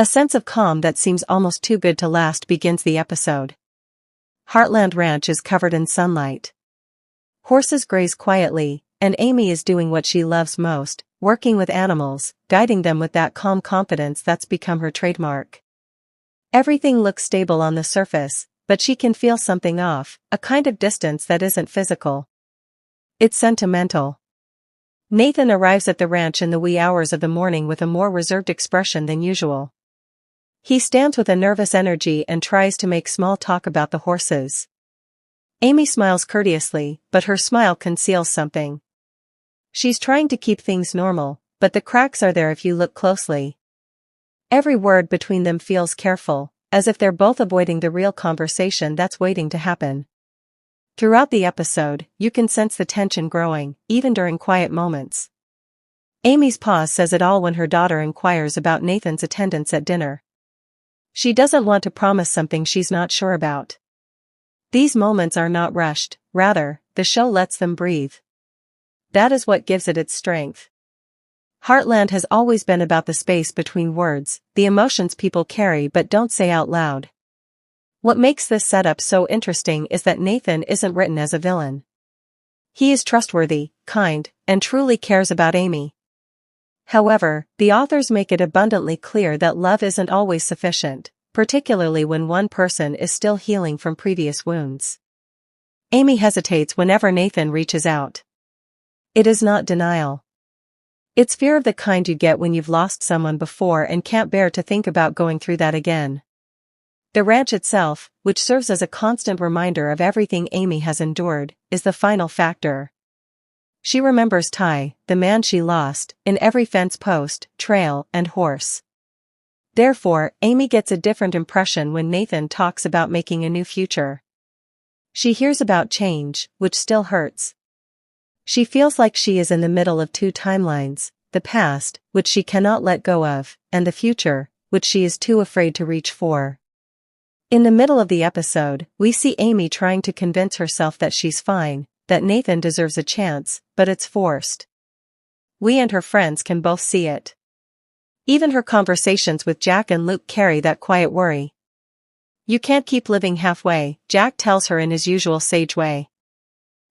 A sense of calm that seems almost too good to last begins the episode. Heartland Ranch is covered in sunlight. Horses graze quietly, and Amy is doing what she loves most, working with animals, guiding them with that calm confidence that's become her trademark. Everything looks stable on the surface, but she can feel something off, a kind of distance that isn't physical. It's sentimental. Nathan arrives at the ranch in the wee hours of the morning with a more reserved expression than usual. He stands with a nervous energy and tries to make small talk about the horses. Amy smiles courteously, but her smile conceals something. She's trying to keep things normal, but the cracks are there if you look closely. Every word between them feels careful, as if they're both avoiding the real conversation that's waiting to happen. Throughout the episode, you can sense the tension growing, even during quiet moments. Amy's pause says it all when her daughter inquires about Nathan's attendance at dinner. She doesn't want to promise something she's not sure about. These moments are not rushed, rather, the show lets them breathe. That is what gives it its strength. Heartland has always been about the space between words, the emotions people carry but don't say out loud. What makes this setup so interesting is that Nathan isn't written as a villain. He is trustworthy, kind, and truly cares about Amy. However, the authors make it abundantly clear that love isn't always sufficient, particularly when one person is still healing from previous wounds. Amy hesitates whenever Nathan reaches out. It is not denial. It's fear of the kind you get when you've lost someone before and can't bear to think about going through that again. The ranch itself, which serves as a constant reminder of everything Amy has endured, is the final factor. She remembers Ty, the man she lost, in every fence post, trail, and horse. Therefore, Amy gets a different impression when Nathan talks about making a new future. She hears about change, which still hurts. She feels like she is in the middle of two timelines, the past, which she cannot let go of, and the future, which she is too afraid to reach for. In the middle of the episode, we see Amy trying to convince herself that she's fine, that Nathan deserves a chance, but it's forced. We and her friends can both see it. Even her conversations with Jack and Luke carry that quiet worry. "You can't keep living halfway," Jack tells her in his usual sage way.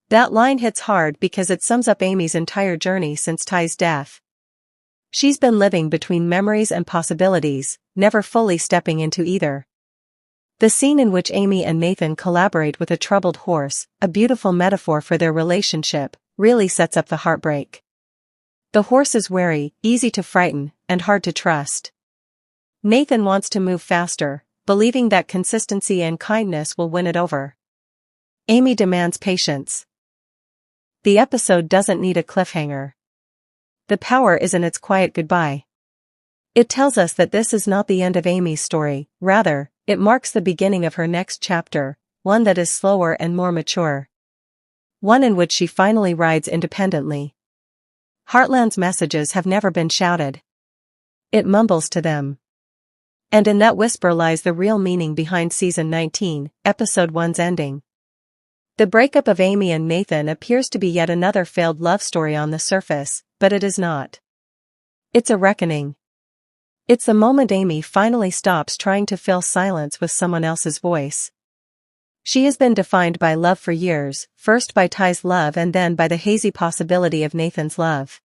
That line hits hard because it sums up Amy's entire journey since Ty's death. She's been living between memories and possibilities, never fully stepping into either. The scene in which Amy and Nathan collaborate with a troubled horse, a beautiful metaphor for their relationship, really sets up the heartbreak. The horse is wary, easy to frighten, and hard to trust. Nathan wants to move faster, believing that consistency and kindness will win it over. Amy demands patience. The episode doesn't need a cliffhanger. The power is in its quiet goodbye. It tells us that this is not the end of Amy's story, rather, it marks the beginning of her next chapter, one that is slower and more mature. One in which she finally rides independently. Heartland's messages have never been shouted. It mumbles to them. And in that whisper lies the real meaning behind Season 19, Episode 1's ending. The breakup of Amy and Nathan appears to be yet another failed love story on the surface, but it is not. It's a reckoning. It's the moment Amy finally stops trying to fill silence with someone else's voice. She has been defined by love for years, first by Ty's love and then by the hazy possibility of Nathan's love.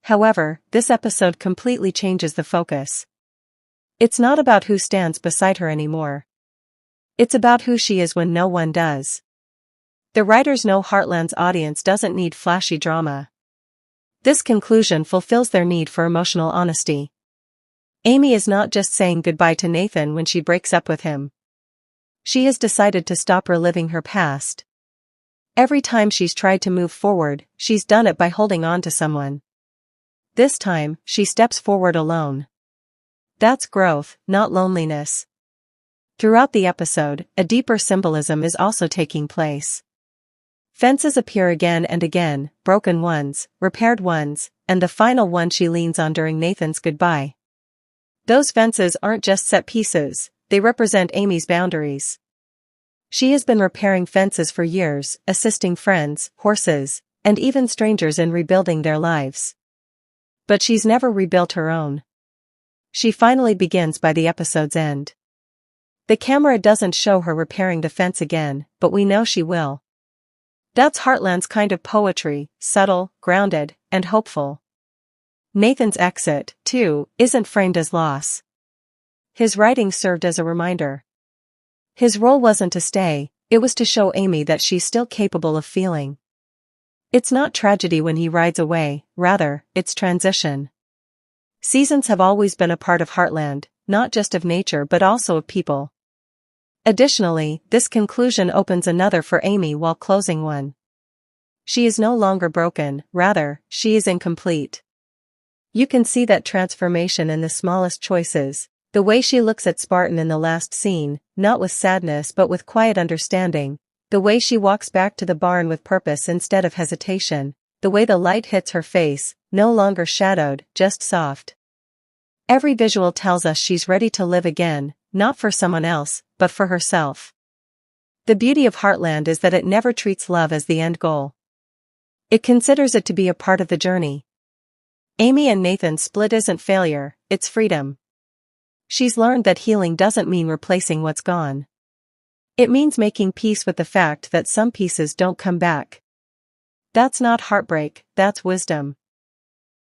However, this episode completely changes the focus. It's not about who stands beside her anymore. It's about who she is when no one does. The writers know Heartland's audience doesn't need flashy drama. This conclusion fulfills their need for emotional honesty. Amy is not just saying goodbye to Nathan when she breaks up with him. She has decided to stop reliving her past. Every time she's tried to move forward, she's done it by holding on to someone. This time, she steps forward alone. That's growth, not loneliness. Throughout the episode, a deeper symbolism is also taking place. Fences appear again and again, broken ones, repaired ones, and the final one she leans on during Nathan's goodbye. Those fences aren't just set pieces, they represent Amy's boundaries. She has been repairing fences for years, assisting friends, horses, and even strangers in rebuilding their lives. But she's never rebuilt her own. She finally begins by the episode's end. The camera doesn't show her repairing the fence again, but we know she will. That's Heartland's kind of poetry, subtle, grounded, and hopeful. Nathan's exit, too, isn't framed as loss. His writing served as a reminder. His role wasn't to stay, it was to show Amy that she's still capable of feeling. It's not tragedy when he rides away, rather, it's transition. Seasons have always been a part of Heartland, not just of nature but also of people. Additionally, this conclusion opens another for Amy while closing one. She is no longer broken, rather, she is incomplete. You can see that transformation in the smallest choices, the way she looks at Spartan in the last scene, not with sadness but with quiet understanding, the way she walks back to the barn with purpose instead of hesitation, the way the light hits her face, no longer shadowed, just soft. Every visual tells us she's ready to live again, not for someone else, but for herself. The beauty of Heartland is that it never treats love as the end goal. It considers it to be a part of the journey. Amy and Nathan's split isn't failure, it's freedom. She's learned that healing doesn't mean replacing what's gone. It means making peace with the fact that some pieces don't come back. That's not heartbreak, that's wisdom.